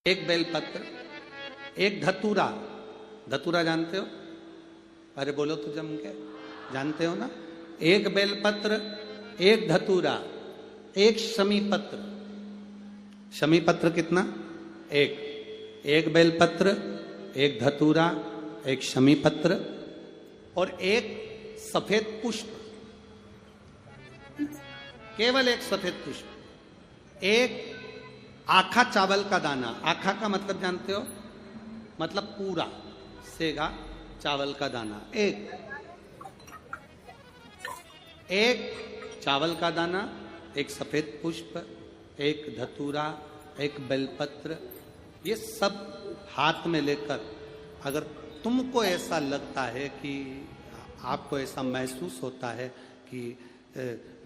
एक बेलपत्र, एक धतूरा। धतूरा जानते हो? अरे बोलो तो जम के, जानते हो ना? एक बेलपत्र, एक धतूरा, एक शमी पत्र। शमी पत्र कितना? एक बेलपत्र, एक धतूरा, एक शमी पत्र और एक सफेद पुष्प। केवल एक सफेद पुष्प। एक आखा चावल का दाना। आखा का मतलब जानते हो? मतलब पूरा सेगा चावल का दाना। एक चावल का दाना, एक सफेद पुष्प, एक धतूरा, एक बेलपत्र, ये सब हाथ में लेकर अगर तुमको ऐसा लगता है कि आपको ऐसा महसूस होता है कि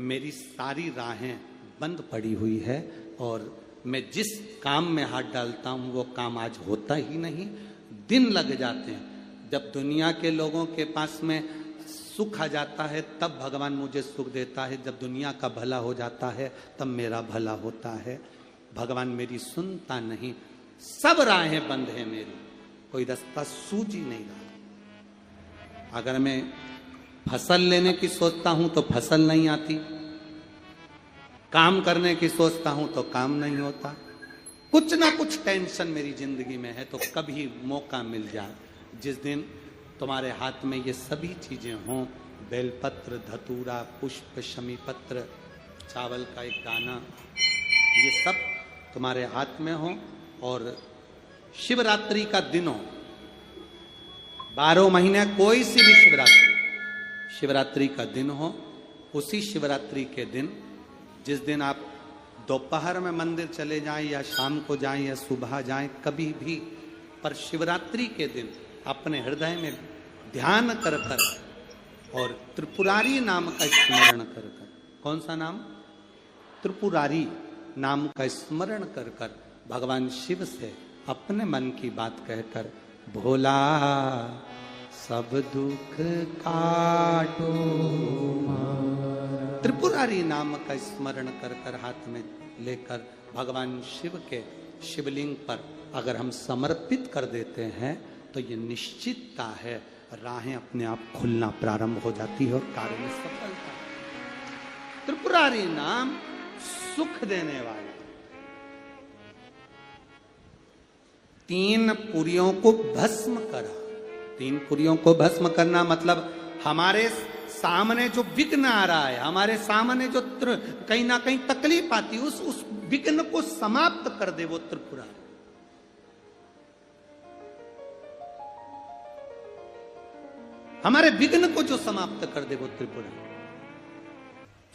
मेरी सारी राहें बंद पड़ी हुई है और मैं जिस काम में हाथ डालता हूं वो काम आज होता ही नहीं, दिन लग जाते हैं। जब दुनिया के लोगों के पास में सुख आ जाता है तब भगवान मुझे सुख देता है, जब दुनिया का भला हो जाता है तब मेरा भला होता है। भगवान मेरी सुनता नहीं, सब राहें बंद है मेरी, कोई रास्ता सूझ ही नहीं रहा। अगर मैं फसल लेने की सोचता हूं तो फसल नहीं आती, काम करने की सोचता हूं तो काम नहीं होता। कुछ ना कुछ टेंशन मेरी जिंदगी में है। तो कभी मौका मिल जाए जिस दिन तुम्हारे हाथ में ये सभी चीजें हों, बेलपत्र, धतूरा, पुष्प, शमी पत्र, चावल का एक दाना, ये सब तुम्हारे हाथ में हो और शिवरात्रि का दिन हो, 12 महीने कोई सी भी शिवरात्रि का दिन हो, उसी शिवरात्रि के दिन जिस दिन आप दोपहर में मंदिर चले जाएं या शाम को जाएं या सुबह जाएं, कभी भी, पर शिवरात्रि के दिन अपने हृदय में ध्यान कर कर और त्रिपुरारी नाम का स्मरण कर कर। कौन सा नाम? त्रिपुरारी नाम का स्मरण कर कर भगवान शिव से अपने मन की बात कहकर, भोला सब दुख काटो, त्रिपुरारी नाम का स्मरण कर कर हाथ में लेकर भगवान शिव के शिवलिंग पर अगर हम समर्पित कर देते हैं तो ये निश्चितता है राहें अपने आप खुलना प्रारंभ हो जाती है और कार्य में सफलता। त्रिपुरारी नाम सुख देने वाला। 3 पुरियों को भस्म करा। 3 पुरियों को भस्म करना मतलब हमारे सामने जो विघ्न आ रहा है, हमारे सामने जो कहीं ना कहीं तकलीफ आती है, उस विघ्न को समाप्त कर दे वो त्रिपुरा। हमारे विघ्न को जो समाप्त कर दे वो त्रिपुरा।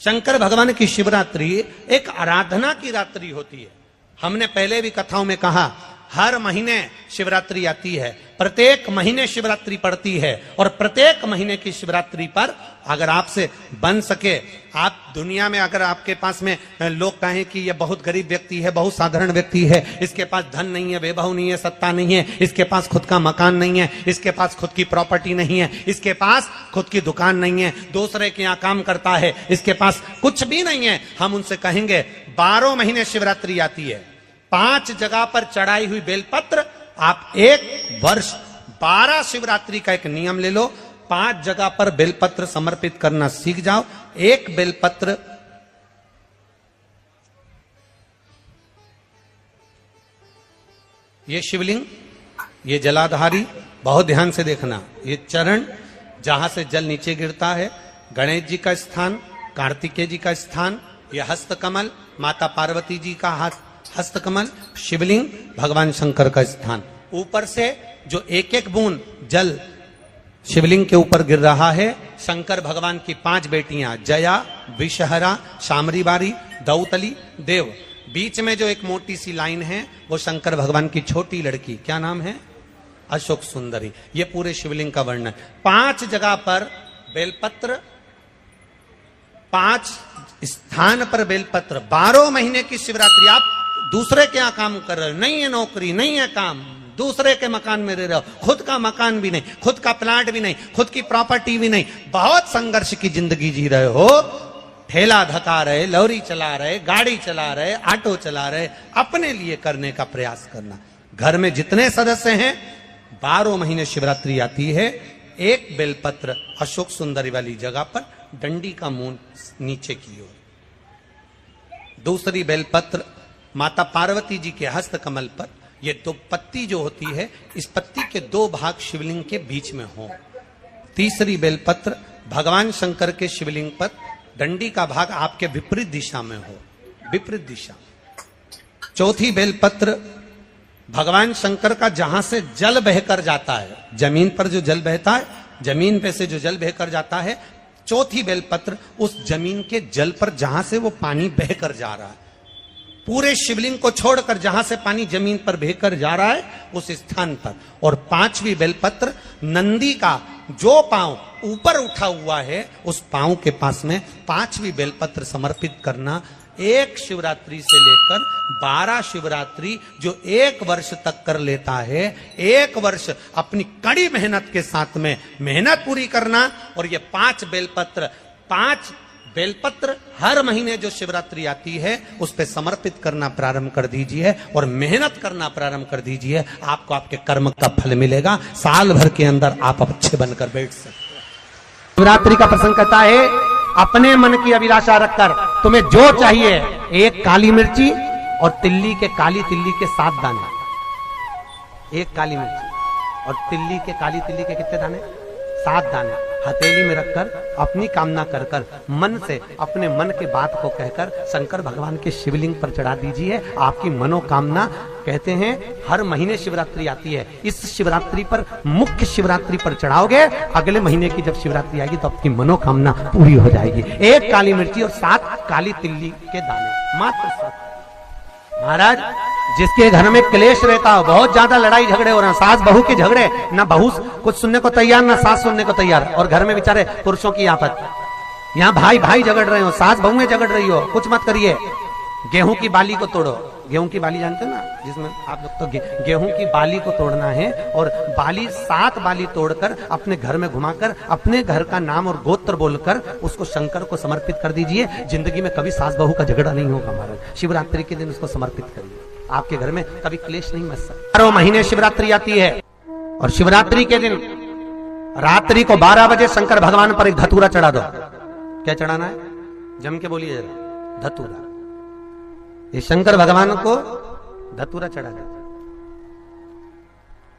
शंकर भगवान की शिवरात्रि एक आराधना की रात्रि होती है। हमने पहले भी कथाओं में कहा, हर महीने शिवरात्रि आती है, प्रत्येक महीने शिवरात्रि पड़ती है और प्रत्येक महीने की शिवरात्रि पर अगर आपसे बन सके, आप दुनिया में अगर आपके पास में लोग कहें कि ये बहुत गरीब व्यक्ति है, बहुत साधारण व्यक्ति है, इसके पास धन नहीं है, वैभव नहीं है, सत्ता नहीं है, इसके पास खुद का मकान नहीं है, इसके पास खुद की प्रॉपर्टी नहीं है, इसके पास खुद की दुकान नहीं है, दूसरे के यहाँ काम करता है, इसके पास कुछ भी नहीं है, हम उनसे कहेंगे 12 महीने शिवरात्रि आती है, 5 जगह पर चढ़ाई हुई बेलपत्र, आप 1 वर्ष 12 शिवरात्रि का एक नियम ले लो, 5 जगह पर बेलपत्र समर्पित करना सीख जाओ। 1 बेलपत्र, ये शिवलिंग, ये जलाधारी, बहुत ध्यान से देखना, ये चरण जहां से जल नीचे गिरता है, गणेश जी का स्थान, कार्तिकेय जी का स्थान, ये हस्तकमल, माता पार्वती जी का हस्तकमल, शिवलिंग, भगवान शंकर का स्थान। ऊपर से जो एक एक बूंद जल शिवलिंग के ऊपर गिर रहा है, शंकर भगवान की 5 बेटियां, जया, विषहरा, शामरी बारी, दौतली, देव। बीच में जो एक मोटी सी लाइन है वो शंकर भगवान की छोटी लड़की, क्या नाम है? अशोक सुंदरी। ये पूरे शिवलिंग का वर्णन। 5 जगह पर बेलपत्र, 5 स्थान पर बेलपत्र। 12 महीने की शिवरात्रि। आप दूसरे के यहाँ काम कर रहे हो, नहीं है नौकरी, नहीं है काम, दूसरे के मकान में रह रहे हो, खुद का मकान भी नहीं, खुद का प्लाट भी नहीं, खुद की प्रॉपर्टी भी नहीं, बहुत संघर्ष की जिंदगी जी रहे हो, ठेला धका रहे, लॉरी चला रहे, गाड़ी चला रहे, ऑटो चला रहे, अपने लिए करने का प्रयास करना। घर में जितने सदस्य हैं 12 महीने शिवरात्रि आती है, एक बेलपत्र अशोक सुंदरी वाली जगह पर डंडी का मुंह नीचे की ओर, दूसरी बेलपत्र माता पार्वती जी के हस्त कमल पर, ये दो पत्ती जो होती है इस पत्ती के 2 भाग शिवलिंग के बीच में हो, तीसरी बेलपत्र भगवान शंकर के शिवलिंग पर डंडी का भाग आपके विपरीत दिशा में हो, विपरीत दिशा, चौथी बेलपत्र भगवान शंकर का जहां से जल बहकर जाता है, जमीन पर जो जल बहता है, जमीन पे से जो जल बहकर जाता है, चौथी बेलपत्र उस जमीन के जल पर जहां से वो पानी बहकर जा रहा है, पूरे शिवलिंग को छोड़कर जहां से पानी जमीन पर बहकर जा रहा है उस स्थान पर, और पांचवी बेलपत्र नंदी का जो पांव ऊपर उठा हुआ है उस पांव के पास में पांचवी बेलपत्र समर्पित करना। एक शिवरात्रि से लेकर 12 शिवरात्रि जो 1 वर्ष तक कर लेता है, 1 वर्ष अपनी कड़ी मेहनत के साथ में मेहनत पूरी करना, और ये 5 बेलपत्र हर महीने जो शिवरात्रि आती है उस पे समर्पित करना प्रारंभ कर दीजिए और मेहनत करना प्रारंभ कर दीजिए, आपको आपके कर्म का फल मिलेगा। साल भर के अंदर आप अच्छे बनकर बैठ सकते हैं। शिवरात्रि का प्रसंग कहता है अपने मन की अभिलाषा रखकर तुम्हें जो चाहिए, एक काली मिर्ची और काली तिल्ली के 7 दाने, एक काली मिर्ची और काली तिल्ली के कितने दाने? 7 दाने हथेली में रखकर अपनी कामना कर कर मन से अपने मन के बात को कहकर शंकर भगवान के शिवलिंग पर चढ़ा दीजिए। आपकी मनोकामना, कहते हैं हर महीने शिवरात्रि आती है, इस शिवरात्रि पर मुख्य शिवरात्रि पर चढ़ाओगे, अगले महीने की जब शिवरात्रि आएगी तो आपकी मनोकामना पूरी हो जाएगी। 1 काली मिर्ची और 7 काली तिल्ली के दाने, मात्र 7। महाराज जिसके घर में क्लेश रहता हो, बहुत ज्यादा लड़ाई झगड़े हो रहे हैं, सास बहू के झगड़े, ना बहू कुछ सुनने को तैयार ना सास सुनने को तैयार, और घर में बेचारे पुरुषों की आफत, यहाँ भाई भाई झगड़ रहे हो, सास बहू में झगड़ रही हो, कुछ मत करिए। गेहूं की बाली को तोड़ो, गेहूं की बाली जानते हो ना, जिसमें आप लोग तो गेहूं की बाली को तोड़ना है, और बाली 7 बाली तोड़कर अपने घर में घुमाकर अपने घर का नाम और गोत्र बोलकर उसको शंकर को समर्पित कर दीजिए। जिंदगी में कभी सास बहू का झगड़ा नहीं होगा महाराज। शिवरात्रि के दिन उसको समर्पित करिए, आपके घर में कभी क्लेश नहीं मच सकता। 12 महीने शिवरात्रि आती है, और शिवरात्रि के दिन रात्रि को 12 बजे शंकर भगवान पर एक धतूरा चढ़ा दो। क्या चढ़ाना है? जम के बोलिए जरा, धतूरा। ये शंकर भगवान को धतूरा चढ़ा दो।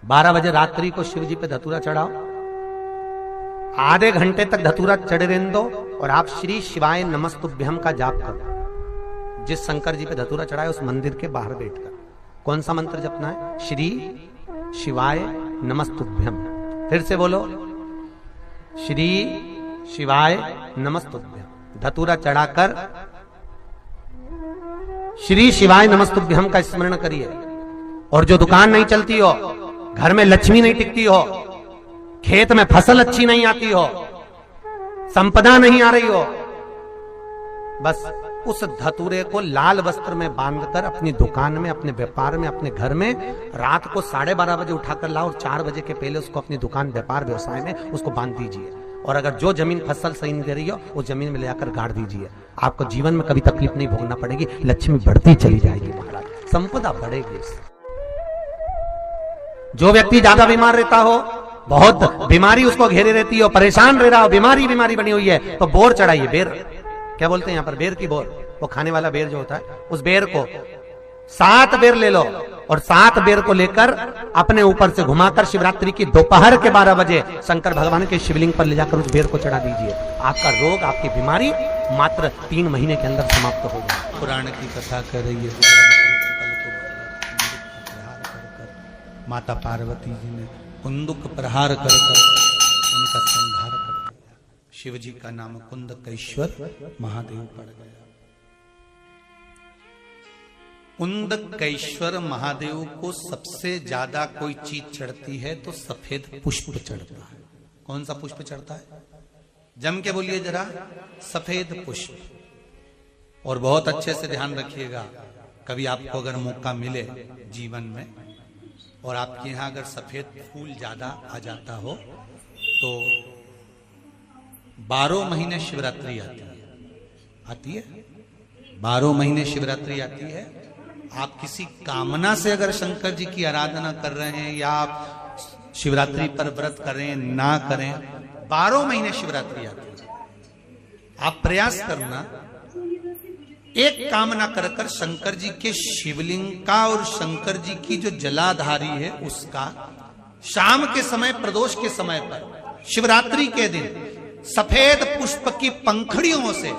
12 बजे रात्रि को शिव जी पे धतूरा चढ़ाओ, आधे घंटे तक धतूरा चढ़े रहने दो, और आप श्री शिवाय नमस्तुभ्यम का जाप करो। जिस शंकर जी पे धतूरा चढ़ाए उस मंदिर के बाहर बैठकर कौन सा मंत्र जपना है? श्री शिवाय नमस्तुभ्यम। फिर से बोलो, श्री शिवाय नमस्तुभ्यम। धतूरा चढ़ाकर श्री शिवाय नमस्तुभ्यम का स्मरण करिए। और जो दुकान नहीं चलती हो, घर में लक्ष्मी नहीं टिकती हो, खेत में फसल अच्छी नहीं आती हो, संपदा नहीं आ रही हो, बस उस धतूरे को लाल वस्त्र में बांधकर अपनी दुकान में, अपने व्यापार में, अपने घर में रात को 12:30 बजे उठाकर लाओ, और 4 बजे के पहले उसको अपनी दुकान, व्यापार, व्यवसाय में उसको बांध दीजिए। और अगर जो जमीन फसल सही नहीं दे रही हो वो जमीन में ले जाकर गाड़ दीजिए। आपको जीवन में कभी तकलीफ नहीं भोगना पड़ेगी, लक्ष्मी बढ़ती चली जाएगी महाराज, संपदा बढ़ेगी। जो व्यक्ति ज्यादा बीमार रहता हो, बहुत बीमारी उसको घेरे रहती हो, परेशान रह रहा हो, बीमारी बनी हुई है, तो बोर चढ़ाइए। बेर क्या बोलते हैं यहाँ पर? बेर की बोर, वो खाने वाला बेर जो होता है, उस बेर को 7 बेर ले लो, और 7 बेर को लेकर अपने ऊपर से घुमाकर शिवरात्रि की दोपहर के 12 बजे शंकर भगवान के शिवलिंग पर ले जाकर उस बेर को चढ़ा दीजिए। आपका रोग, आपकी बीमारी मात्र 3 महीने के अंदर समाप्त हो जाए। पुराण की कथा कर रही है, माता पार्वती जी ने कुंदुक प्रहार कर उनका संहार कर दिया। शिव जी का नाम कुंदकेश्वर महादेव पड़ गया। कुंदकेश्वर महादेव को सबसे ज्यादा कोई चीज चढ़ती है तो सफेद पुष्प चढ़ता है। कौन सा पुष्प चढ़ता है? जम के बोलिए जरा, सफेद पुष्प। और बहुत अच्छे से ध्यान रखिएगा, कभी आपको अगर मौका मिले जीवन में और आपके यहां अगर सफेद फूल ज्यादा आ जाता हो तो 12 महीने शिवरात्रि आती है 12 महीने शिवरात्रि आती है, आप किसी कामना से अगर शंकर जी की आराधना कर रहे हैं या आप शिवरात्रि पर व्रत करें ना करें, 12 महीने शिवरात्रि आती है। आप प्रयास करना, एक कामना कर कर शंकर जी के शिवलिंग का और शंकर जी की जो जलाधारी है उसका शाम के समय, प्रदोष के समय पर, शिवरात्रि के दिन सफेद पुष्प की पंखड़ियों से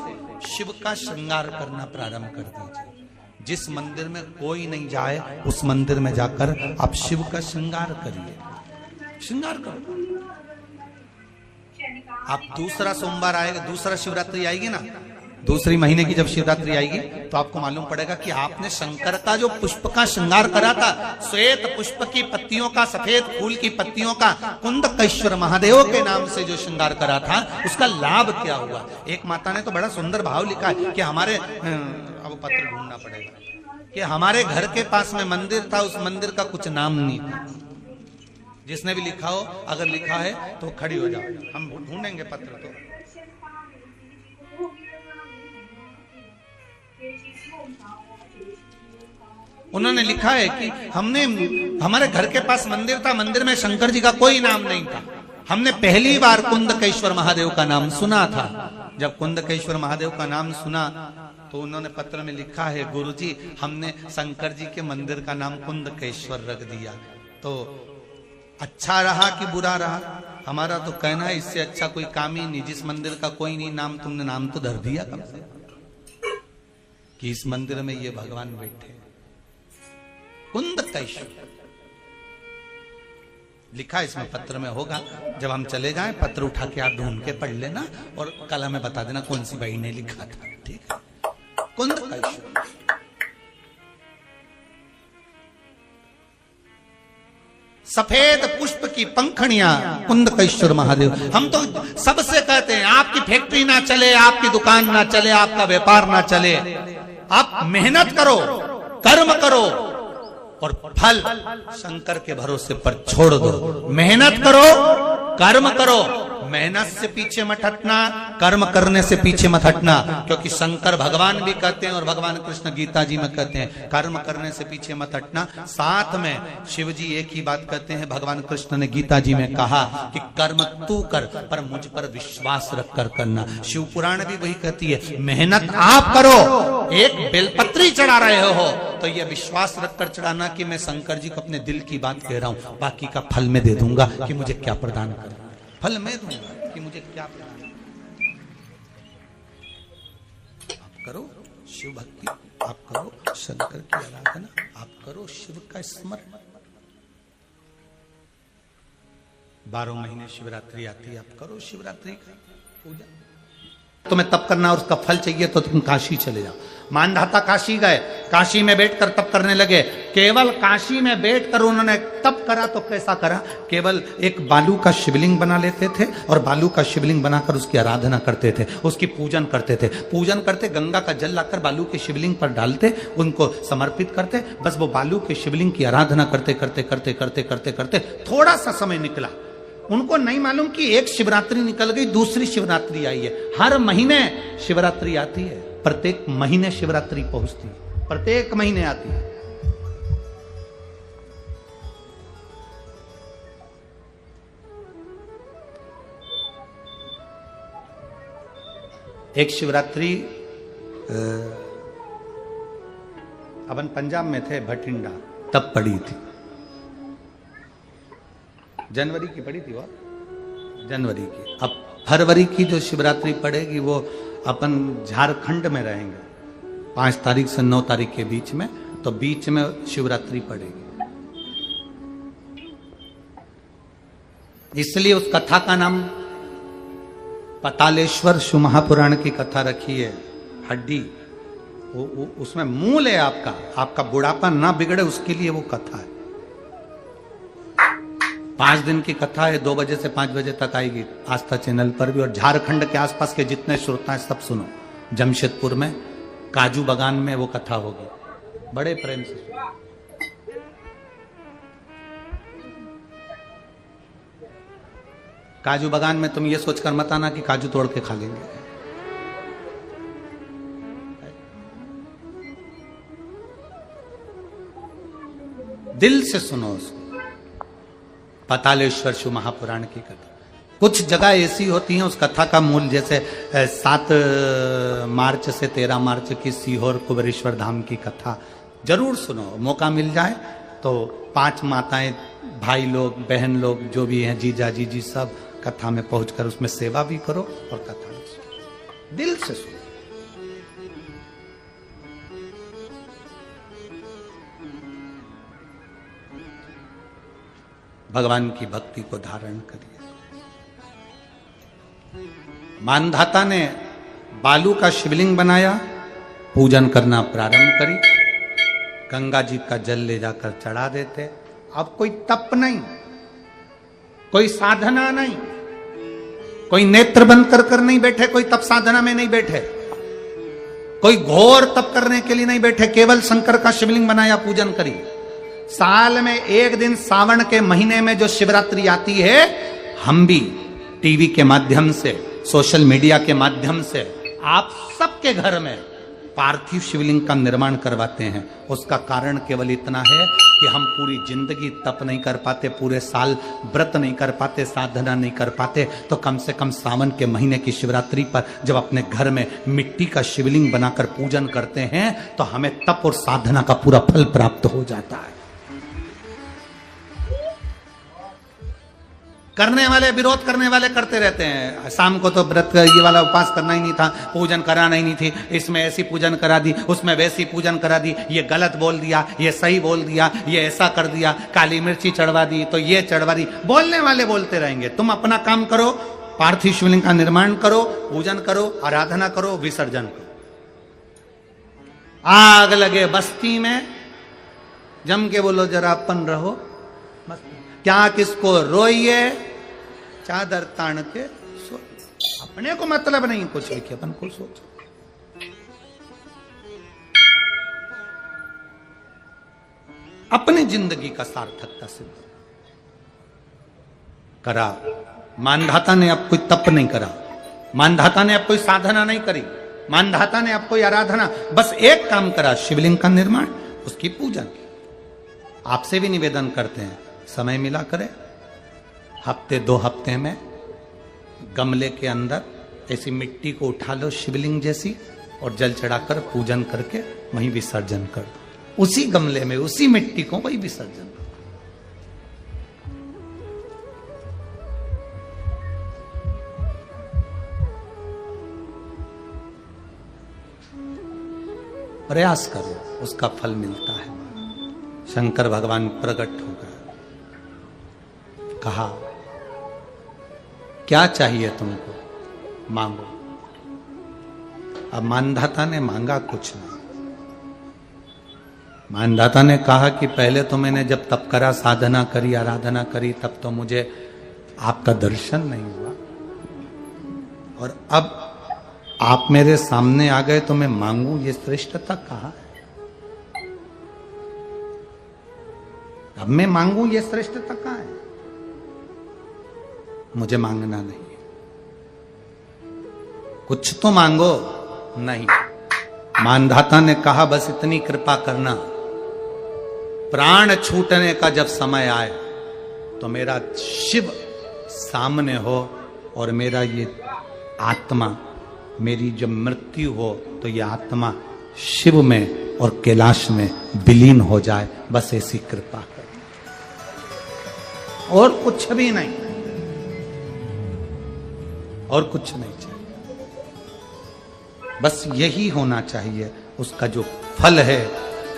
शिव का श्रृंगार करना प्रारंभ कर दीजिए। जिस मंदिर में कोई नहीं जाए उस मंदिर में जाकर आप शिव का श्रृंगार करिए, श्रृंगार करो। आप दूसरा सोमवार आएगा, दूसरा शिवरात्रि आएगी ना, दूसरी महीने की जब शिवरात्रि आएगी तो आपको मालूम पड़ेगा कि आपने शंकर का जो पुष्प का श्रृंगार करा था, श्वेत पुष्प की पत्तियों का, सफेद फूल की पत्तियों का, कुंदकेश्वर महादेव के नाम से जो श्रृंगार करा था, उसका लाभ क्या हुआ। एक माता ने तो बड़ा सुंदर भाव लिखा है कि हमारे, अब पत्र ढूंढना पड़ेगा, कि हमारे घर के पास में मंदिर था, उस मंदिर का कुछ नाम नहीं था। जिसने भी लिखा हो, अगर लिखा है तो खड़ी हो जाओ, हम ढूंढेंगे पत्र। तो उन्होंने लिखा है कि हमारे घर के पास मंदिर था, मंदिर में शंकर जी का कोई नाम नहीं था। हमने पहली बार कुंदकेश्वर महादेव का नाम सुना था। जब कुंदकेश्वर महादेव का नाम सुना तो उन्होंने पत्र में लिखा है, गुरुजी हमने शंकर जी के मंदिर का नाम कुंदकेश्वर रख दिया। तो अच्छा रहा कि बुरा रहा, हमारा तो कहना है इससे अच्छा कोई काम ही नहीं। जिस मंदिर का कोई नहीं नाम, तुमने नाम तो धर दिया कम से कि इस मंदिर में ये भगवान बैठे, कुंदकेश्वर लिखा इसमें पत्र में होगा। जब हम चले जाएं पत्र उठा के आप ढूंढ के पढ़ लेना और कल हमें बता देना कौन सी बहन ने लिखा था, ठीक है। कुंदकेश्वर, सफेद पुष्प की पंखड़ियां, कुंदकेश्वर महादेव। हम तो सबसे कहते हैं आपकी फैक्ट्री ना चले, आपकी दुकान ना चले, आपका व्यापार ना चले, आप मेहनत करो, कर्म करो और फल शंकर के भरोसे पर छोड़ दो। मेहनत करो, कर्म करो, मेहनत से पीछे मत हटना, कर्म करने से पीछे मत हटना, क्योंकि शंकर भगवान भी कहते हैं और भगवान कृष्ण गीता जी में कहते हैं कर्म करने से पीछे मत हटना। साथ में शिव जी एक ही बात कहते हैं, भगवान कृष्ण ने गीता जी में कहा कि कर्म तू कर पर मुझ पर विश्वास रख कर करना। शिव पुराण भी वही कहती है, मेहनत आप करो। एक बेलपत्री चढ़ा रहे हो तो यह विश्वास रखकर चढ़ाना कि मैं शंकर जी को अपने दिल की बात कह रहा हूं, बाकी का फल मैं दे दूंगा कि मुझे क्या प्रदान कर, फल मैं दूंगा कि मुझे क्या प्रदान। आप करो शिव भक्ति, आप करो शंकर की आराधना, आप करो शिव का स्मरण। 12 महीने शिवरात्रि आती है, आप करो शिवरात्रि का पूजा। तुम्हें तप करना और उसका फल चाहिए तो तुम काशी चले जाओ। मानधाता काशी गए, काशी में बैठकर तप करने लगे। केवल काशी में बैठकर उन्होंने तप करा तो कैसा करा, केवल एक बालू का शिवलिंग बना लेते थे और बालू का शिवलिंग बनाकर उसकी आराधना करते थे, उसकी पूजन करते थे। पूजन करते, गंगा का जल लाकर बालू के शिवलिंग पर डालते, उनको समर्पित करते। बस वो बालू के शिवलिंग की आराधना करते करते करते करते करते करते थोड़ा सा समय निकला। उनको नहीं मालूम कि एक शिवरात्रि निकल गई, दूसरी शिवरात्रि आई है। हर महीने शिवरात्रि आती है, प्रत्येक महीने शिवरात्रि पहुंचती है, प्रत्येक महीने आती है। एक शिवरात्रि अपन पंजाब में थे, भटिंडा, तब पड़ी थी, जनवरी की पड़ी थी, वो जनवरी की। अब फरवरी की जो शिवरात्रि पड़ेगी वो अपन झारखंड में रहेंगे 5 तारीख से 9 तारीख के बीच में, तो बीच में शिवरात्रि पड़ेगी। इसलिए उस कथा का नाम पतालेश्वर शिव महापुराण की कथा रखी है। हड्डी उसमें मूल है आपका बुढ़ापा ना बिगड़े उसके लिए वो कथा है। 5 दिन की कथा है, 2 बजे से 5 बजे तक आएगी आस्था चैनल पर भी। और झारखंड के आसपास के जितने श्रोता हैं सब सुनो। जमशेदपुर में काजू बागान में वो कथा होगी, बड़े प्रेम से। काजू बागान में तुम ये सोचकर मत आना कि काजू तोड़ के खा लेंगे। दिल से सुनो उसको। पातालेश्वर शिव महापुराण की कथा, कुछ जगह ऐसी होती हैं उस कथा का मूल, जैसे 7 मार्च से 13 मार्च की सीहोर कुबेरेश्वर धाम की कथा जरूर सुनो, मौका मिल जाए तो 5 माताएं, भाई लोग, बहन लोग जो भी हैं, जीजा जीजी, सब कथा में पहुंचकर उसमें सेवा भी करो और कथा भी सुनो, दिल से सुनो। भगवान की भक्ति को धारण करिए। मानधाता ने बालू का शिवलिंग बनाया, पूजन करना प्रारंभ करी, गंगा जी का जल ले जाकर चढ़ा देते। अब कोई तप नहीं, कोई साधना नहीं, कोई नेत्र बंद कर नहीं बैठे, कोई तप साधना में नहीं बैठे, कोई घोर तप करने के लिए नहीं बैठे, केवल शंकर का शिवलिंग बनाया, पूजन करी। साल में एक दिन सावन के महीने में जो शिवरात्रि आती है, हम भी टीवी के माध्यम से, सोशल मीडिया के माध्यम से आप सबके घर में पार्थिव शिवलिंग का निर्माण करवाते हैं। उसका कारण केवल इतना है कि हम पूरी जिंदगी तप नहीं कर पाते, पूरे साल व्रत नहीं कर पाते, साधना नहीं कर पाते, तो कम से कम सावन के महीने की शिवरात्रि पर जब अपने घर में मिट्टी का शिवलिंग बनाकर पूजन करते हैं तो हमें तप और साधना का पूरा फल प्राप्त हो जाता है। करने वाले, विरोध करने वाले करते रहते हैं, शाम को तो व्रत ये वाला उपवास करना ही नहीं था, पूजन कराना ही नहीं थी, इसमें ऐसी पूजन करा दी, उसमें वैसी पूजन करा दी, ये गलत बोल दिया, ये सही बोल दिया, ये ऐसा कर दिया, काली मिर्ची चढ़वा दी तो ये चढ़वा दी। बोलने वाले बोलते रहेंगे, तुम अपना काम करो, पार्थिव शिवलिंग का निर्माण करो, पूजन करो, आराधना करो, विसर्जन करो। आग लगे बस्ती में, जम के बोलो जरा अपन रहो, क्या किसको रोइए, चादर तान के सो, अपने को मतलब नहीं कुछ है कि अपन को सोचो। अपनी जिंदगी का सार्थकता सिद्ध करा। मानधाता ने अब कोई तप नहीं करा, मानधाता ने अब कोई साधना नहीं करी, मानधाता ने अब कोई आराधना, बस एक काम करा, शिवलिंग का निर्माण, उसकी पूजन की। आपसे भी निवेदन करते हैं, समय मिला करे, हफ्ते 2 हफ्ते में गमले के अंदर ऐसी मिट्टी को उठा लो शिवलिंग जैसी, और जल चढ़ाकर पूजन करके वहीं विसर्जन कर दो, उसी गमले में उसी मिट्टी को वहीं विसर्जन कर दो। प्रयास करो, उसका फल मिलता है। शंकर भगवान प्रकट हो गए, कहा क्या चाहिए तुमको, मांगो। अब मानधाता ने मांगा कुछ नहीं। मानधाता ने कहा कि पहले तो मैंने जब तप करा, साधना करी, आराधना करी, तब तो मुझे आपका दर्शन नहीं हुआ, और अब आप मेरे सामने आ गए तो मैं मांगू, ये श्रेष्ठता कहाँ है? अब मैं मांगू, ये श्रेष्ठता कहाँ है? मुझे मांगना नहीं, कुछ तो मांगो। नहीं, मानधाता ने कहा बस इतनी कृपा करना, प्राण छूटने का जब समय आए तो मेरा शिव सामने हो, और मेरा ये आत्मा, मेरी जब मृत्यु हो तो ये आत्मा शिव में और कैलाश में विलीन हो जाए, बस ऐसी कृपा कर, और कुछ भी नहीं, और कुछ नहीं चाहिए, बस यही होना चाहिए। उसका जो फल है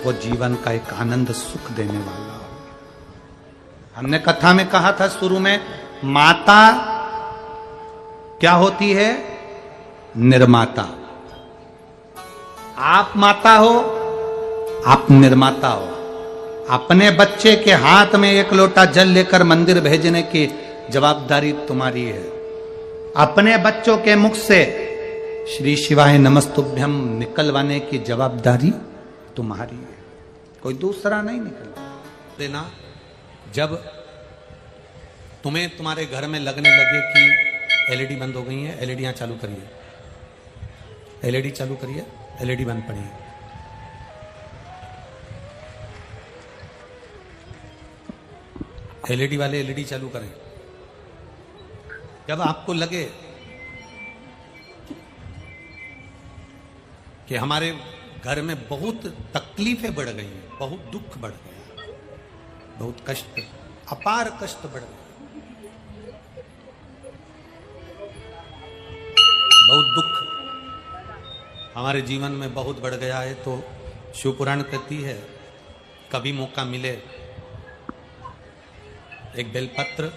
वो जीवन का एक आनंद सुख देने वाला हो। हमने कथा में कहा था शुरू में, माता क्या होती है? निर्माता। आप माता हो, आप निर्माता हो। अपने बच्चे के हाथ में 1 लोटा जल लेकर मंदिर भेजने की जवाबदारी तुम्हारी है। अपने बच्चों के मुख से श्री शिवाय नमस्तुभ्यम निकलवाने की जवाबदारी तुम्हारी है, कोई दूसरा नहीं निकल देना। जब तुम्हें तुम्हारे घर में लगने लगे कि एलईडी बंद हो गई है, एलईडियां चालू करिए, एलईडी चालू करिए, एलईडी बंद पड़ी है, एलईडी वाले एलईडी चालू करें। जब आपको लगे कि हमारे घर में बहुत तकलीफें बढ़ गई हैं, बहुत दुख बढ़ गया, बहुत कष्ट, अपार कष्ट बढ़ गया, बहुत दुख हमारे जीवन में बहुत बढ़ गया है, तो शिव पुराण कहती है कभी मौका मिले एक बेलपत्र,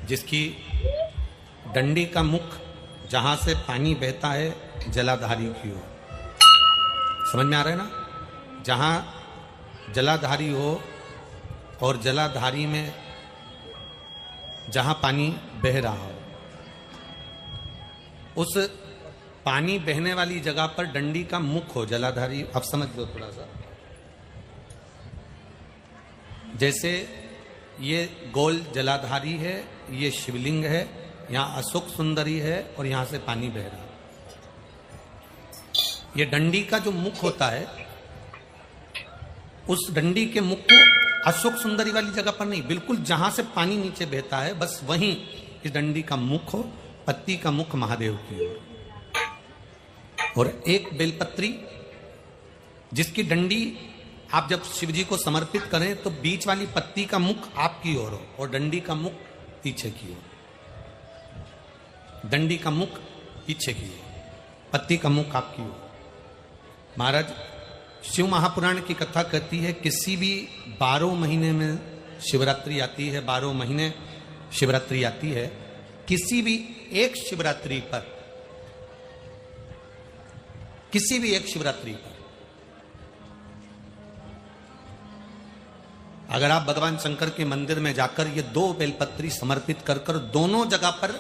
जिसकी डंडी का मुख जहां से पानी बहता है जलाधारी की ओर, समझ में आ रहा है ना, जहां जलाधारी हो और जलाधारी में जहां पानी बह रहा हो, उस पानी बहने वाली जगह पर डंडी का मुख हो जलाधारी। अब समझ लो थोड़ा सा, जैसे ये गोल जलाधारी है, ये शिवलिंग है, यहां अशोक सुंदरी है और यहां से पानी बह रहा है। ये डंडी का जो मुख होता है, उस डंडी के मुख को अशोक सुंदरी वाली जगह पर नहीं, बिल्कुल जहां से पानी नीचे बहता है बस वहीं इस डंडी का मुख हो, पत्ती का मुख महादेव की ओर, और एक बेलपत्री जिसकी डंडी आप जब शिव जी को समर्पित करें तो बीच वाली पत्ती का मुख आपकी ओर हो और डंडी का मुख पीछे की ओर, डंडी का मुख पीछे की ओर, पत्ती का मुख आपकी ओर। महाराज शिव महापुराण की कथा कहती है किसी भी 12 महीने में शिवरात्रि आती है, 12 महीने शिवरात्रि आती है, किसी भी एक शिवरात्रि पर, किसी भी एक शिवरात्रि पर अगर आप भगवान शंकर के मंदिर में जाकर ये 2 बेलपत्री समर्पित कर कर दोनों जगह पर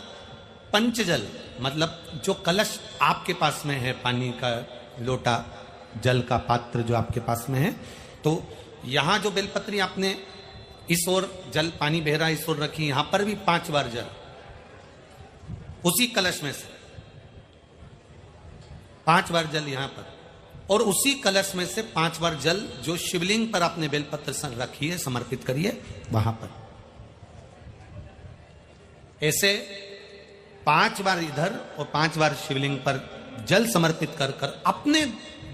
पंचजल, मतलब जो कलश आपके पास में है, पानी का लोटा, जल का पात्र जो आपके पास में है, तो यहां जो बेलपत्री आपने इस ओर जल पानी बह रहा इस ओर रखी, यहां पर भी 5 बार जल उसी कलश में से 5 बार जल यहां पर, और उसी कलश में से 5 बार जल जो शिवलिंग पर आपने बेलपत्र रखी है, समर्पित करिए वहां पर। ऐसे 5 बार इधर और 5 बार शिवलिंग पर जल समर्पित कर कर अपने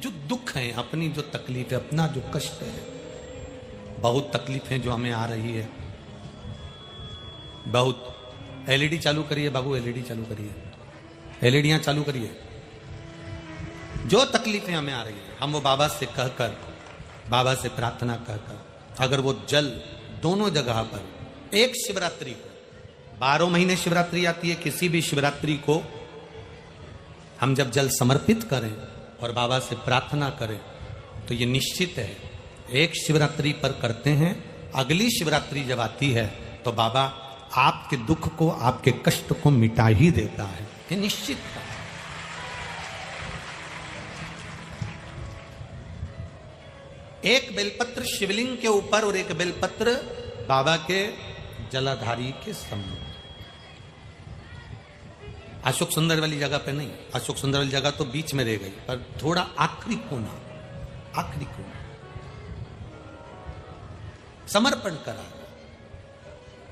जो दुख है, अपनी जो तकलीफ है, अपना जो कष्ट है, बहुत तकलीफें जो हमें आ रही है, बहुत। एलईडी चालू करिए बाबू, एलईडी चालू करिए, एलईडियां चालू करिए। जो तकलीफें हमें आ रही है, हम वो बाबा से कहकर, बाबा से प्रार्थना कहकर, अगर वो जल दोनों जगह पर एक शिवरात्रि को, 12 महीने शिवरात्रि आती है, किसी भी शिवरात्रि को हम जब जल समर्पित करें और बाबा से प्रार्थना करें तो ये निश्चित है, एक शिवरात्रि पर करते हैं, अगली शिवरात्रि जब आती है तो बाबा आपके दुख को, आपके कष्ट को मिटा ही देता है, ये निश्चित है। एक बेलपत्र शिवलिंग के ऊपर और एक बेलपत्र बाबा के जलाधारी के सम्मुख, अशोक सुंदर वाली जगह पे नहीं, अशोक सुंदर वाली जगह तो बीच में रह गई, पर थोड़ा आखिरी कोना, आखिरी कोना समर्पण करा।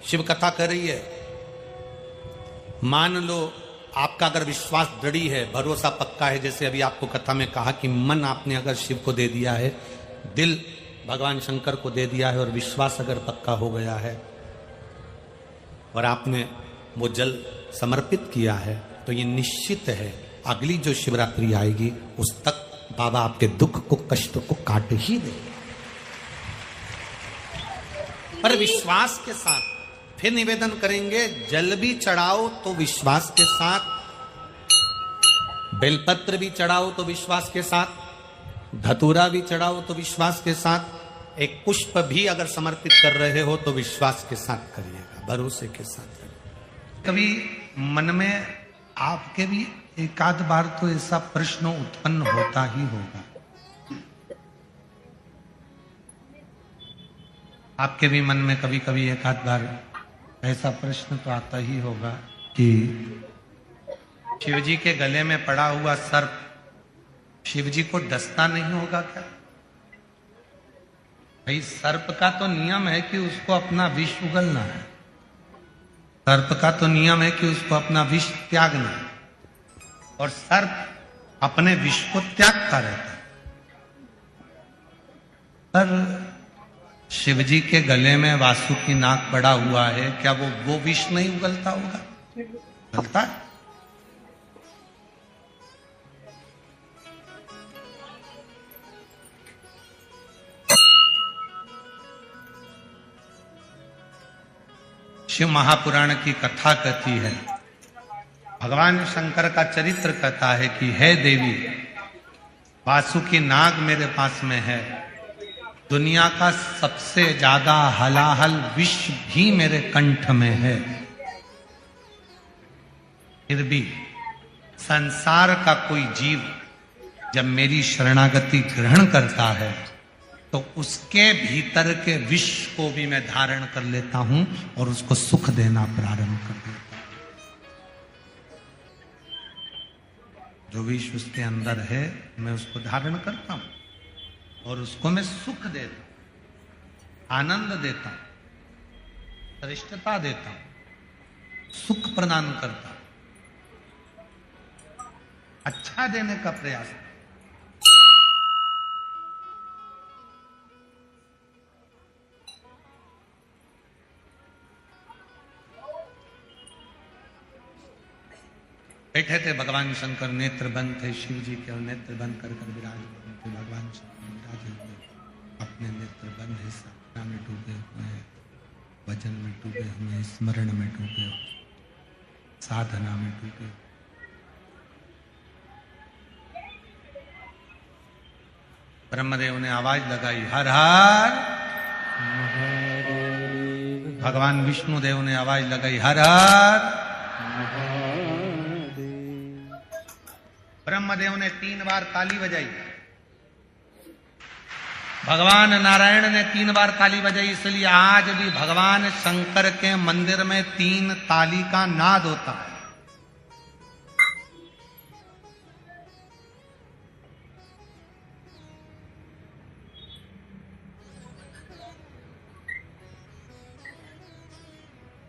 शिव कथा कर रही है, मान लो आपका अगर विश्वास दृढ़ी है, भरोसा पक्का है, जैसे अभी आपको कथा में कहा कि मन आपने अगर शिव को दे दिया है, दिल भगवान शंकर को दे दिया है और विश्वास अगर पक्का हो गया है और आपने वो जल समर्पित किया है, तो ये निश्चित है अगली जो शिवरात्रि आएगी उस तक बाबा आपके दुख को, कष्ट को काट ही देगा। पर विश्वास के साथ फिर निवेदन करेंगे, जल भी चढ़ाओ तो विश्वास के साथ, बेलपत्र भी चढ़ाओ तो विश्वास के साथ, धतूरा भी चढ़ाओ तो विश्वास के साथ, एक पुष्प भी अगर समर्पित कर रहे हो तो विश्वास के साथ करिएगा, भरोसे के साथ करिएगा। कभी मन में आपके भी एक आध बार तो ऐसा प्रश्न उत्पन्न होता ही होगा, आपके भी मन में कभी कभी एक आध बार ऐसा प्रश्न तो आता ही होगा कि शिवजी के गले में पड़ा हुआ सर्प शिवजी को डसता नहीं होगा क्या? भाई सर्प का तो नियम है कि उसको अपना विष उगलना है, सर्प का तो नियम है कि उसको अपना विष त्यागना है, और सर्प अपने विष को त्यागता रहता है। पर शिवजी के गले में वासुकी नाग पड़ा हुआ है, क्या वो विष नहीं उगलता होगा? उगलता है। शिव महापुराण की कथा कहती है, भगवान शंकर का चरित्र कहता है कि हे देवी, वासुकी नाग मेरे पास में है, दुनिया का सबसे ज्यादा हलाहल विष भी मेरे कंठ में है, फिर भी संसार का कोई जीव जब मेरी शरणागति ग्रहण करता है तो उसके भीतर के विष को भी मैं धारण कर लेता हूं और उसको सुख देना प्रारंभ कर देता हूं। जो विष उसके अंदर है मैं उसको धारण करता हूं और उसको मैं सुख देता हूं, आनंद देता हूं, श्रेष्ठता देता हूं, सुख प्रदान करता हूं, अच्छा देने का प्रयास करता हूं। बैठे थे भगवान शंकर, नेत्र बंद थे शिव जी के, और नेत्र बंद कर विराजमान थे भगवान शंकर विराजे हुए, अपने नेत्र बंद है, साधना में डूबे हुए हैं, भजन में डूबे हुए हैं, स्मरण में डूबे हुए, साधना में डूबे हुए। ब्रह्मदेव ने आवाज लगाई, हर हर महादेव। भगवान विष्णु देव ने आवाज लगाई, हर हर महादेव। ब्रह्मदेव ने 3 बार ताली बजाई, भगवान नारायण ने 3 बार ताली बजाई। इसलिए आज भी भगवान शंकर के मंदिर में 3 ताली का नाद होता है।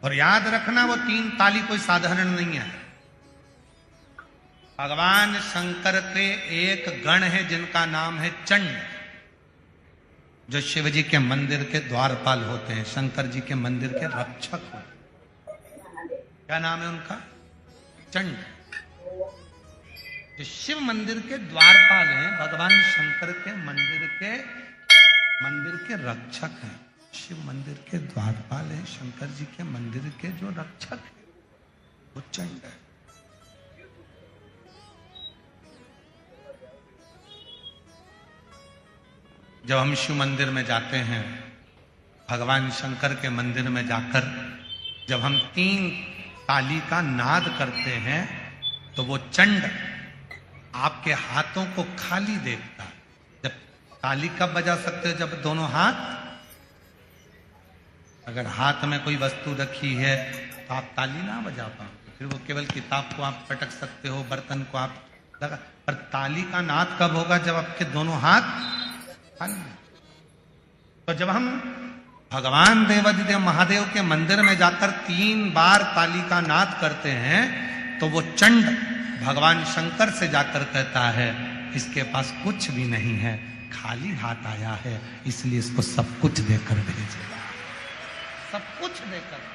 और याद रखना, वो 3 ताली कोई साधारण नहीं है। भगवान शंकर के एक गण है जिनका नाम है चंड, जो शिव जी के मंदिर के द्वारपाल होते हैं, शंकर जी के मंदिर के रक्षक होते हैं। क्या नाम है उनका? चंड। जो शिव मंदिर के द्वारपाल हैं, भगवान शंकर के मंदिर के रक्षक हैं। शिव मंदिर के द्वारपाल हैं, शंकर जी के मंदिर के जो रक्षक हैं वो चंड है। जब हम शिव मंदिर में जाते हैं, भगवान शंकर के मंदिर में जाकर जब हम 3 ताली का नाद करते हैं तो वो चंड आपके हाथों को खाली देखता है। जब ताली कब बजा सकते हो? जब दोनों हाथ, अगर हाथ में कोई वस्तु रखी है तो आप ताली ना बजा पाओ, फिर वो केवल किताब को आप पटक सकते हो, बर्तन को आप लगा, पर ताली का नाद कब होगा? जब आपके दोनों हाथ। तो जब हम भगवान देवाधिदेव महादेव के मंदिर में जाकर 3 बार ताली का नाद करते हैं तो वो चंड भगवान शंकर से जाकर कहता है, इसके पास कुछ भी नहीं है, खाली हाथ आया है, इसलिए इसको सब कुछ देकर भेजेगा, सब कुछ देकर।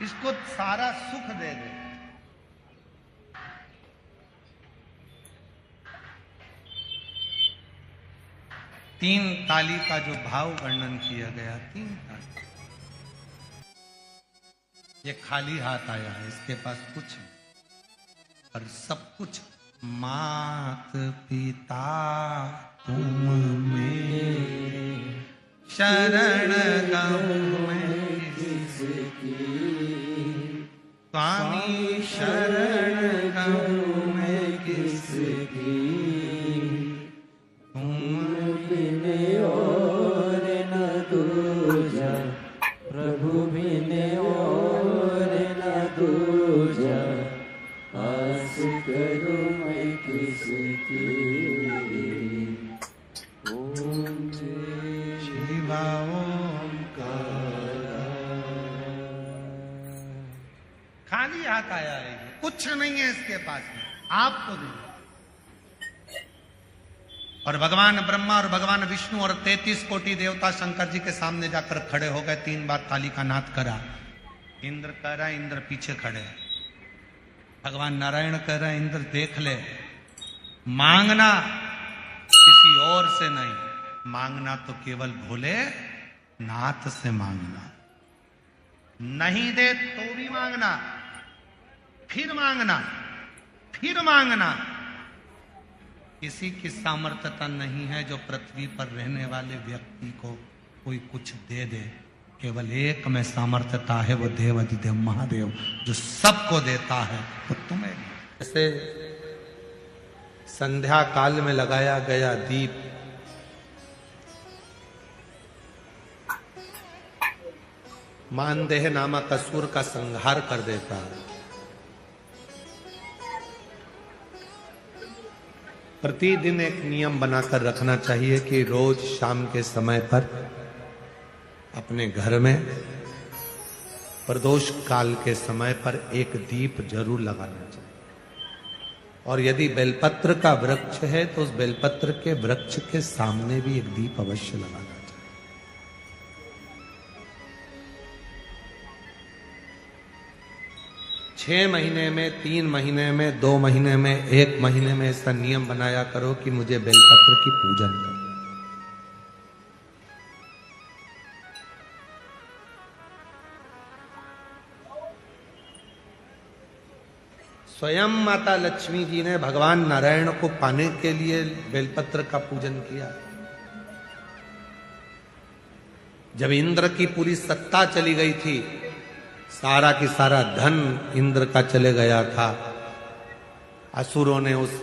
इसको सारा सुख दे दे। तीन ताली का जो भाव वर्णन किया गया, 3 ताली, ये खाली हाथ आया है, इसके पास कुछ नहीं, पर सब कुछ मात पिता तुम में शरण गम में किसकी, स्वामी शरण गम में किसकी, तुम बिने और न दूजा, प्रभु बिने और न दूजा, आस करूं मैं किसकी। ओम शिवा खाली हाथ आया है, कुछ नहीं है इसके पास में, आपको दे। और भगवान ब्रह्मा और भगवान विष्णु और 33 कोटि देवता शंकर जी के सामने जाकर खड़े हो गए। 3 बार ताली का नाद करा। इंद्र कह रहा है, इंद्र पीछे खड़े। भगवान नारायण कह रहे हैं, इंद्र देख ले, मांगना किसी और से नहीं, मांगना तो केवल भोले नाथ से मांगना। नहीं दे तो भी मांगना, फिर मांगना, फिर मांगना। किसी की सामर्थ्यता नहीं है जो पृथ्वी पर रहने वाले व्यक्ति को कोई कुछ दे दे। केवल एक में सामर्थ्यता है, वो देवाधिदेव महादेव जो सबको देता है, वो तुम्हें। जैसे संध्या काल में लगाया गया दीप मानदेह नामक असुर का संहार कर देता है। प्रतिदिन एक नियम बनाकर रखना चाहिए कि रोज शाम के समय पर अपने घर में प्रदोष काल के समय पर एक दीप जरूर लगाना चाहिए। और यदि बेलपत्र का वृक्ष है तो उस बेलपत्र के वृक्ष के सामने भी एक दीप अवश्य लगाना चाहिए। 6 महीने में, 3 महीने में, 2 महीने में, 1 महीने में ऐसा नियम बनाया करो कि मुझे बेलपत्र की पूजन करो। स्वयं माता लक्ष्मी जी ने भगवान नारायण को पाने के लिए बेलपत्र का पूजन किया। जब इंद्र की पूरी सत्ता चली गई थी, सारा की सारा धन इंद्र का चले गया था, असुरों ने उस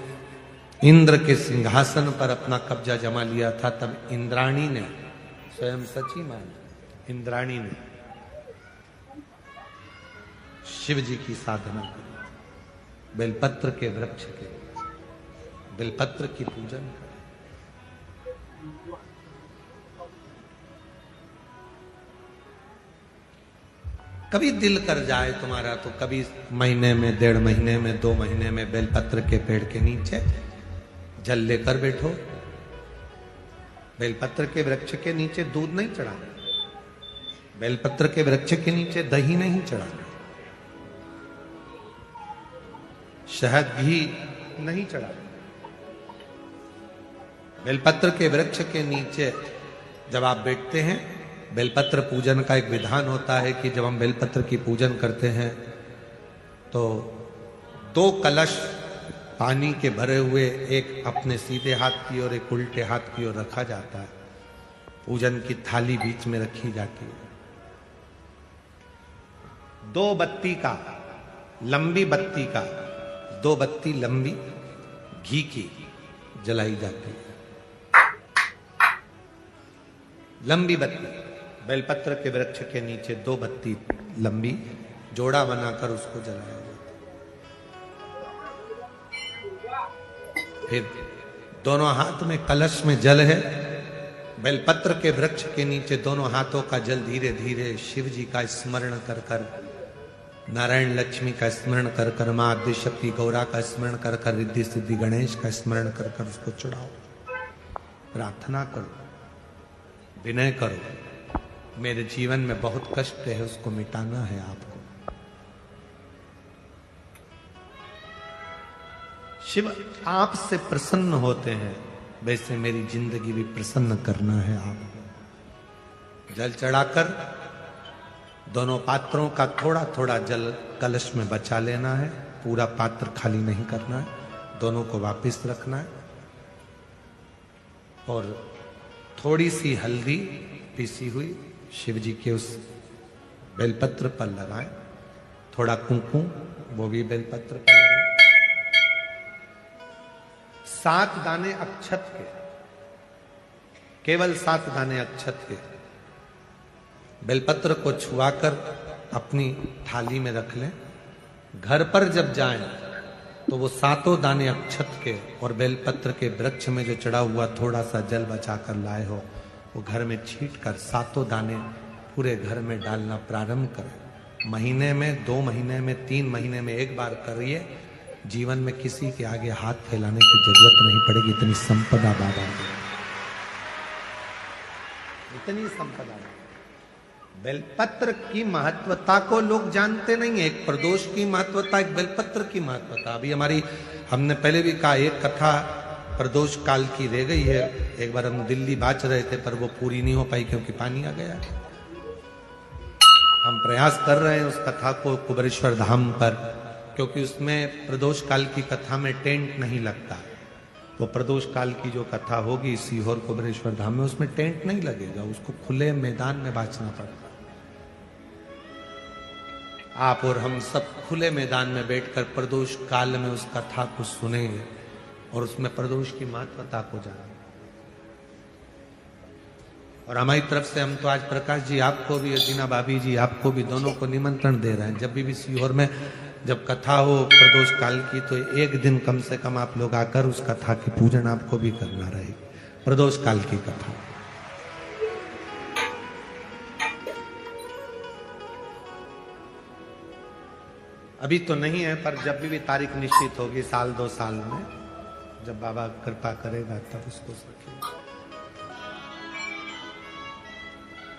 इंद्र के सिंहासन पर अपना कब्जा जमा लिया था, तब इंद्राणी ने, स्वयं सची माना, इंद्राणी ने शिव जी की साधना की, बेलपत्र के वृक्ष के, बेलपत्र की पूजन कर। कभी दिल कर जाए तुम्हारा तो कभी महीने में, 1.5 महीने में, 2 महीने में बेलपत्र के पेड़ के नीचे जल लेकर बैठो। बेलपत्र के वृक्ष के नीचे दूध नहीं चढ़ाना, बेलपत्र के वृक्ष के नीचे दही नहीं चढ़ाना, शहद घी नहीं चढ़ाना। बेलपत्र के वृक्ष के नीचे जब आप बैठते हैं, बेलपत्र पूजन का एक विधान होता है कि जब हम बेलपत्र की पूजन करते हैं तो 2 कलश पानी के भरे हुए, एक अपने सीधे हाथ की ओर, एक उल्टे हाथ की ओर रखा जाता है। पूजन की थाली बीच में रखी जाती है। 2 बत्ती का, लंबी बत्ती का, 2 बत्ती लंबी घी की जलाई जाती है। लंबी बत्ती बेलपत्र के वृक्ष के नीचे 2 बत्ती लंबी जोड़ा बनाकर उसको जलाया जाता है। फिर दोनों हाथ में कलश में जल है। बेलपत्र के वृक्ष के नीचे दोनों हाथों का जल धीरे धीरे शिव जी का स्मरण कर कर, नारायण लक्ष्मी का स्मरण कर कर, मां आदिशक्ति गौरा का स्मरण कर कर, रिद्धि सिद्धि गणेश का स्मरण कर कर उसको चढ़ाओ। प्रार्थना करो, विनय करो, मेरे जीवन में बहुत कष्ट है, उसको मिटाना है आपको। शिव आपसे प्रसन्न होते हैं, वैसे मेरी जिंदगी भी प्रसन्न करना है आपको। जल चढ़ाकर दोनों पात्रों का थोड़ा थोड़ा जल कलश में बचा लेना है, पूरा पात्र खाली नहीं करना है। दोनों को वापस रखना है और थोड़ी सी हल्दी पीसी हुई शिव जी के उस बेलपत्र पर लगाएं, थोड़ा कुंकुम वो भी बेलपत्र पर लगाएं, 7 दाने अक्षत के, केवल 7 दाने अक्षत के बेलपत्र को छुआकर अपनी थाली में रख लें। घर पर जब जाएं तो वो 7 दाने अक्षत के और बेलपत्र के वृक्ष में जो चढ़ा हुआ थोड़ा सा जल बचाकर लाए हो वो घर में छीट कर 7 दाने पूरे घर में डालना प्रारंभ करें। महीने में, 2 महीने में, 3 महीने में एक बार करिए, जीवन में किसी के आगे हाथ फैलाने की जरूरत नहीं पड़ेगी। इतनी संपदा बाबा ने, इतनी संपदा। बेलपत्र की महत्वता को लोग जानते नहीं है। एक प्रदोष की महत्वता, एक बेलपत्र की महत्वता। अभी हमने पहले भी कहा, एक कथा प्रदोष काल की रह गई है। एक बार हम दिल्ली बाच रहे थे पर वो पूरी नहीं हो पाई क्योंकि पानी आ गया। हम प्रयास कर रहे हैं उस कथा को कुबेरेश्वर धाम पर, क्योंकि उसमें प्रदोष काल की कथा में टेंट नहीं लगता। वो प्रदोष काल की जो कथा होगी सीहोर कुबेरेश्वर धाम में, उसमें टेंट नहीं लगेगा, उसको खुले मैदान में बांचना पड़ेगा। आप और हम सब खुले मैदान में बैठकर प्रदोष काल में उस कथा को सुने और उसमें प्रदोष की महत्वता को जाने। और हमारी तरफ से हम तो आज प्रकाश जी आपको भी, अजीना भाभी जी आपको भी, दोनों को निमंत्रण दे रहे हैं। जब भी सीहोर में जब कथा हो प्रदोष काल की तो एक दिन कम से कम आप लोग आकर उस कथा की पूजन आपको भी करना रहे। प्रदोष काल की कथा अभी तो नहीं है, पर जब भी तारीख निश्चित होगी 1-2 साल में, जब बाबा कृपा करेगा तब उसको रखेंगे।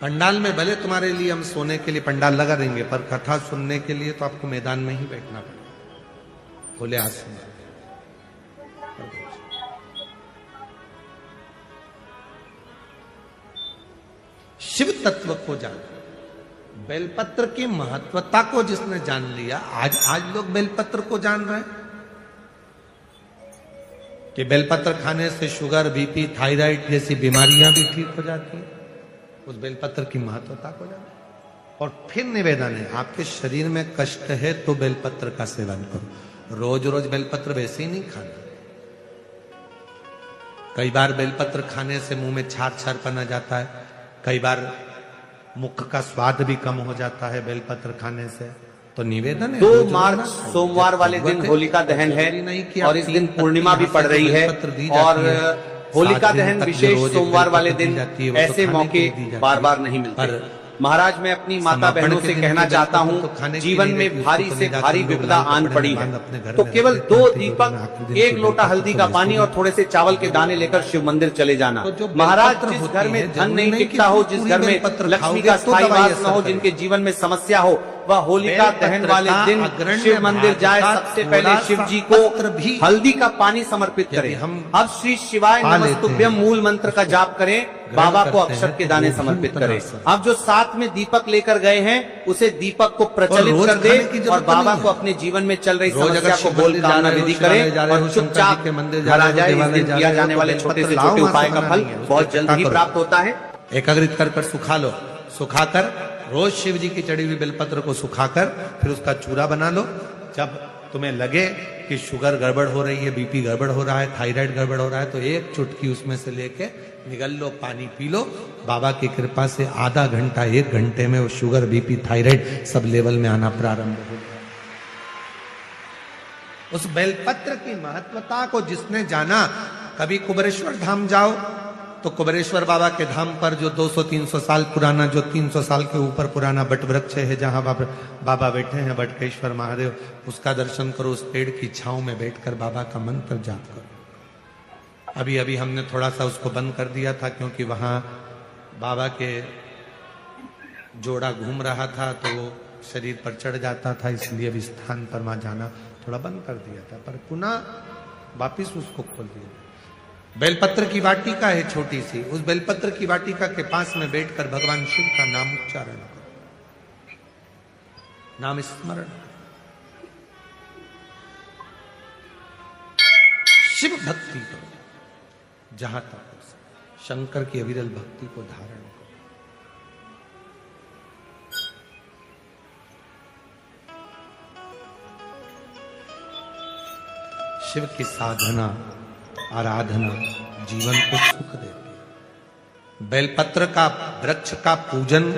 पंडाल में भले तुम्हारे लिए हम सोने के लिए पंडाल लगा देंगे, पर कथा सुनने के लिए तो आपको मैदान में ही बैठना पड़ेगा, खुले आसमान। शिव तत्व को जान, बेलपत्र की महत्वता को जिसने जान लिया, आज लोग बेलपत्र को जान रहे हैं कि बेलपत्र खाने से शुगर, बीपी, थायराइड जैसी बीमारियां भी ठीक हो जाती हैं। उस बेलपत्र की महत्वता को जाने। और फिर निवेदन है, आपके शरीर में कष्ट है तो बेलपत्र का सेवन करो। रोज रोज बेलपत्र वैसे ही नहीं खाना। कई बार बेलपत्र खाने से मुंह में छार छार पना जाता है, कई बार मुख का स्वाद भी कम हो जाता है बेलपत्र खाने से। तो निवेदन है, 2 मार्च सोमवार वाले दिन होलिका दहन है और इस दिन पूर्णिमा भी पड़ रही है। और होलिका दहन विशेष सोमवार वाले दिन ऐसे मौके बार बार नहीं मिलते। महाराज, मैं अपनी माता बहनों से कहना चाहता हूँ, जीवन में भारी से भारी विपदा आन पड़ी है तो केवल 2 दीपक, 1 लोटा हल्दी का पानी और थोड़े से चावल के दाने लेकर शिव मंदिर चले जाना। महाराज, जिस घर में धन नहीं टिकता हो, जिस घर में लक्ष्मी का स्थायी वास न हो, जिनके जीवन में समस्या हो, वह होलिका दहन वाले दिन शिव मंदिर जाए। सबसे पहले शिव जी को हल्दी का पानी समर्पित करें। अब श्री शिवाय नमस्तुभ्यम मूल मंत्र का जाप करें, बाबा को अक्षत के दाने समर्पित करें। अब जो साथ में दीपक लेकर गए हैं उसे दीपक को प्रज्वलित कर दे और बाबा को अपने जीवन में चल रही समस्या को बोल कामना विधि करें और चुपचाप घर आ जाए। इस दिन किया जाने वाले छोटे से छोटे उपाय का फल बहुत जल्द ही प्राप्त होता है। एकाग्रित कर सुखा लो, सुखाकर रोज शिव जी की चढ़ी हुई बेलपत्र को सुखाकर फिर उसका चूरा बना लो। जब तुम्हें लगे कि शुगर गड़बड़ हो रही है, बीपी गड़बड़ हो रहा है, थायराइड गड़बड़ हो रहा है, तो 1 चुटकी उसमें से लेके निगल लो, पानी पी लो। बाबा की कृपा से आधा घंटा, 1 घंटे में वो sugar, BP, thyroid sub level में आना प्रारंभ हो गया। उस बेलपत्र की महत्वता को जिसने जाना, कभी कुबेरेश्वर धाम जाओ तो कुबेरेश्वर बाबा के धाम पर जो 200-300 साल पुराना, जो 300 साल के ऊपर पुराना बट वृक्ष है जहां बाबा बैठे हैं, बटकेश्वर महादेव, उसका दर्शन करो। उस पेड़ की छांव में बैठकर बाबा का मंत्र जाप करो। अभी हमने थोड़ा सा उसको बंद कर दिया था क्योंकि वहां बाबा के जोड़ा घूम रहा था तो वो शरीर पर चढ़ जाता था, इसलिए अब स्थान पर वहां जाना थोड़ा बंद कर दिया था, पर पुनः वापिस उसको खोल दिया। बेलपत्र की वाटिका है छोटी सी, उस बेलपत्र की वाटिका के पास में बैठकर भगवान शिव का नाम उच्चारण करो, नाम स्मरण। शिव भक्ति करो जहां तक हो सके, शंकर की अविरल भक्ति को धारण करो। शिव की साधना आराधना जीवन को सुख देती है। बेलपत्र का वृक्ष का पूजन